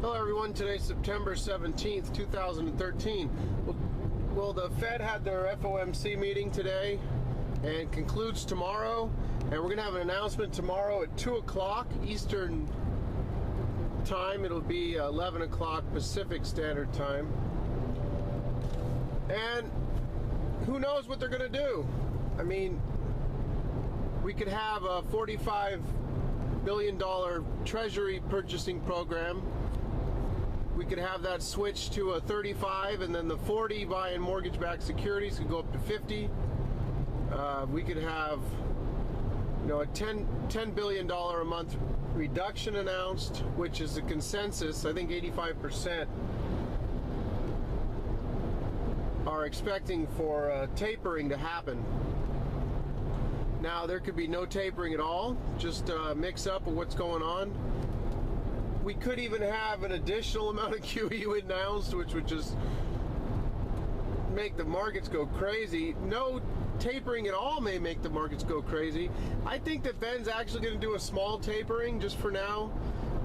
Hello everyone, today's September 17th, 2013. Well, the Fed had their FOMC meeting today and concludes tomorrow, and we're going to have an announcement tomorrow at 2 o'clock Eastern Time. It'll be 11 o'clock Pacific Standard Time. And who knows what they're going to do? I mean, we could have a $45 billion Treasury purchasing program. We could have that switch to a 35, and then the 40 buying mortgage-backed securities could go up to 50. We could have, a $10 billion a month reduction announced, which is the consensus. I think 85% are expecting for tapering to happen. Now, there could be no tapering at all, just a mix-up of what's going on. We could even have an additional amount of QE announced, which would just make the markets go crazy. No tapering at all may make the markets go crazy. I think that Ben's actually going to do a small tapering just for now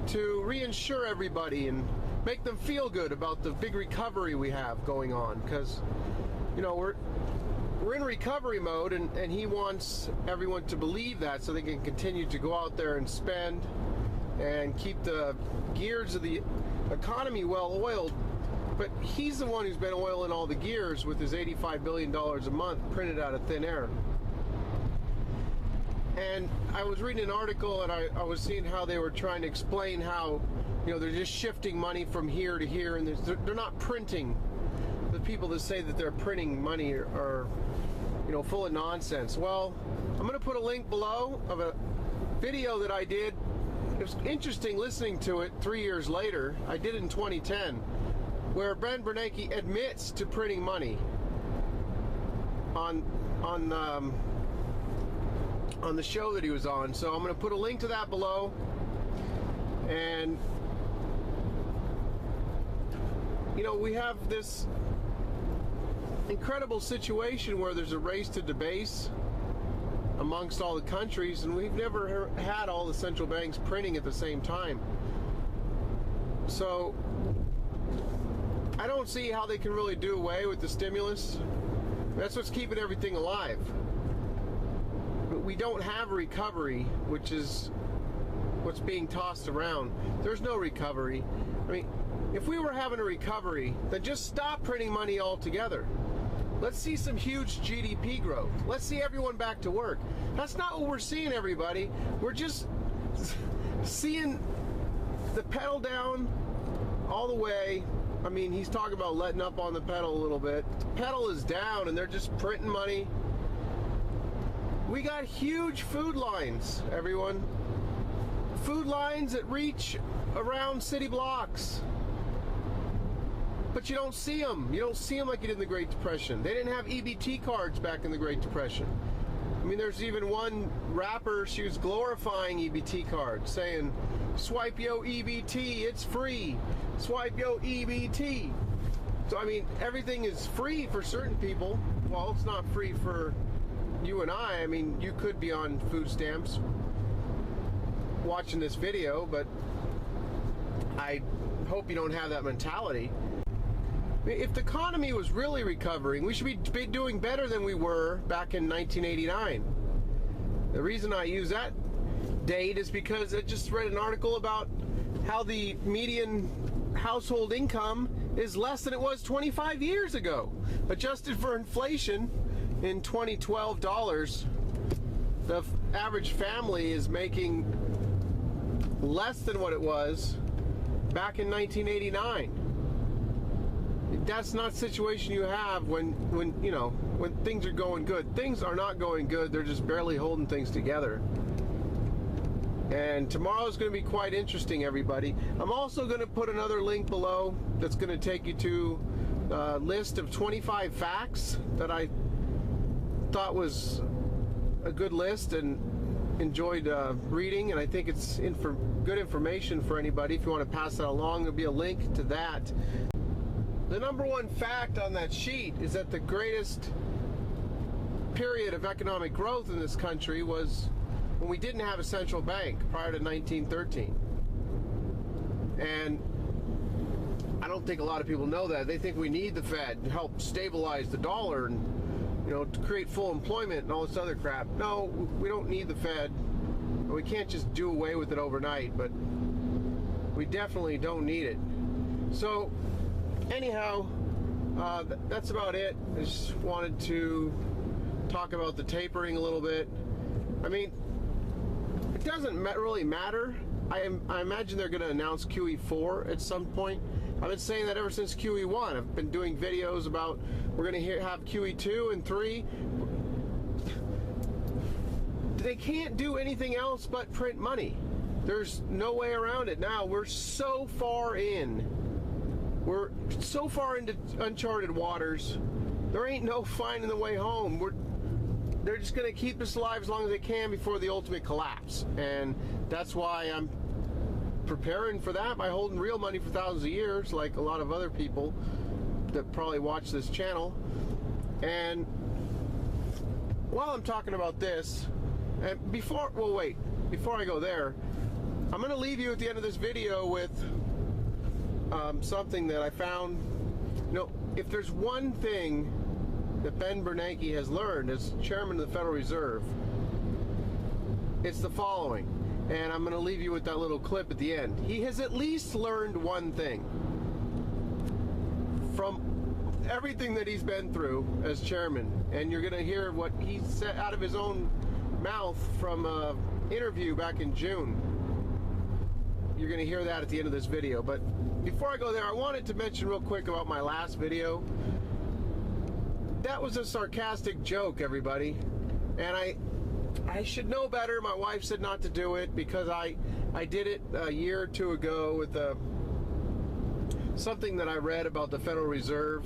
to reinsure everybody and make them feel good about the big recovery we have going on, because we're in recovery mode, and he wants everyone to believe that so they can continue to go out there and spend and keep the gears of the economy well oiled. But he's the one who's been oiling all the gears with his $85 billion a month printed out of thin air. And I was reading an article, and I was seeing how they were trying to explain how they're just shifting money from here to here, and they're not printing. The people that say that they're printing money are full of nonsense. Well, I'm going to put a link below of a video that I did. It was interesting listening to it 3 years later. I did it in 2010, where Bernanke admits to printing money on the show that he was on. So I'm going to put a link to that below. And we have this incredible situation where there's a race to debase amongst all the countries, and we've never had all the central banks printing at the same time. So I don't see how they can really do away with the stimulus. That's what's keeping everything alive. But we don't have a recovery, which is what's being tossed around. There's no recovery. I mean, if we were having a recovery, then just stop printing money altogether. Let's see some huge GDP growth. Let's see everyone back to work. That's not what we're seeing, everybody. We're just seeing the pedal down all the way. I mean, he's talking about letting up on the pedal a little bit. The pedal is down, and they're just printing money. We got huge food lines, everyone. Food lines that reach around city blocks. But you don't see them. You don't see them like you did in the Great Depression. They didn't have EBT cards back in the Great Depression. I mean, there's even one rapper, she was glorifying EBT cards, saying, "Swipe yo EBT, it's free. Swipe yo EBT." So, I mean, everything is free for certain people. Well, it's not free for you and I. I mean, you could be on food stamps watching this video, but I hope you don't have that mentality. If the economy was really recovering, we should be doing better than we were back in 1989. The reason I use that date is because I just read an article about how the median household income is less than it was 25 years ago. Adjusted for inflation in 2012 dollars, the average family is making less than what it was back in 1989. That's not the situation you have when things are going good. Things are not going good. They're just barely holding things together. And tomorrow's going to be quite interesting, everybody. I'm also going to put another link below that's going to take you to a list of 25 facts that I thought was a good list and enjoyed reading, and I think it's good information for anybody. If you want to pass that along, there'll be a link to that. The number one fact on that sheet is that the greatest period of economic growth in this country was when we didn't have a central bank prior to 1913. And don't think a lot of people know that. They think we need the Fed to help stabilize the dollar and, you know, to create full employment and all this other crap. No, we don't need the Fed. We can't just do away with it overnight, but we definitely don't need it. So, anyhow, that's about it. I just wanted to talk about the tapering a little bit. I mean, it doesn't really matter. I imagine they're going to announce QE4 at some point. I've been saying that ever since QE1. I've been doing videos about we're going to have QE2 and 3. They can't do anything else but print money. There's no way around it now. We're so far in. We're so far into uncharted waters. There ain't no finding the way home. They're just going to keep us alive as long as they can before the ultimate collapse. And that's why I'm preparing for that by holding real money for thousands of years, like a lot of other people that probably watch this channel. And while I'm talking about this, and before I go there, I'm going to leave you at the end of this video with something that I found. You know, if there's one thing that Ben Bernanke has learned as chairman of the Federal Reserve, it's the following. And I'm going to leave you with that little clip at the end. He has at least learned one thing from everything that he's been through as chairman. And you're going to hear what he said out of his own mouth from an interview back in June. You're going to hear that at the end of this video. But before I go there, I wanted to mention real quick about my last video. That was a sarcastic joke, everybody. And I should know better. My wife said not to do it because I did it a year or two ago with something that I read about the Federal Reserve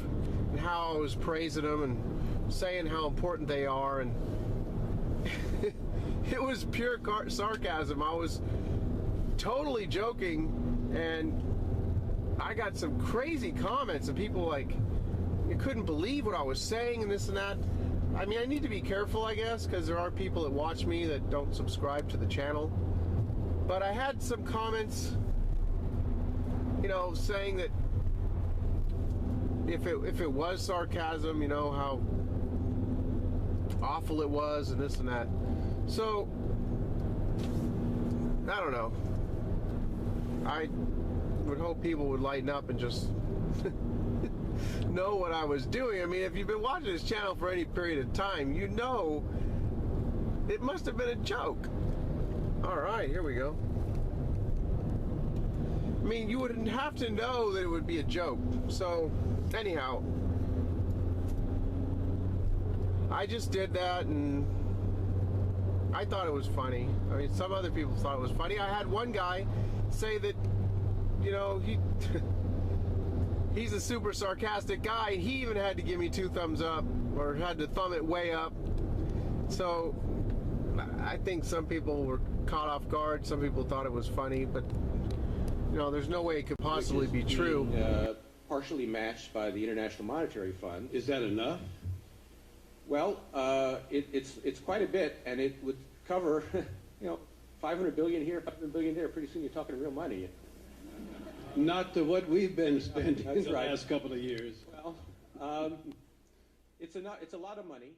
and how I was praising them and saying how important they are, and it was pure sarcasm. I was totally joking, and I got some crazy comments of people like, you couldn't believe what I was saying and this and that. I mean, I need to be careful, I guess, because there are people that watch me that don't subscribe to the channel. But I had some comments, you know, saying that if it was sarcasm, you know, how awful it was and this and that. So, I don't know. I would hope people would lighten up and just know what I was doing. I mean, if you've been watching this channel for any period of time, you know it must have been a joke. All right, here we go. I mean, you wouldn't have to know that it would be a joke. So, anyhow, I just did that, and I thought it was funny. I mean, some other people thought it was funny. I had one guy say that, you know, he's a super sarcastic guy, and he even had to give me 2 thumbs up, or had to thumb it way up. So I think some people were caught off guard. Some people thought it was funny, but you know, there's no way it could possibly be true. Partially matched by the International Monetary Fund. Is that enough? Well, it's quite a bit, and it would cover, you know, 500 billion here, 500 billion there. Pretty soon you're talking real money. Not to what we've been spending That's the right. last couple of years. Well, it's a lot of money.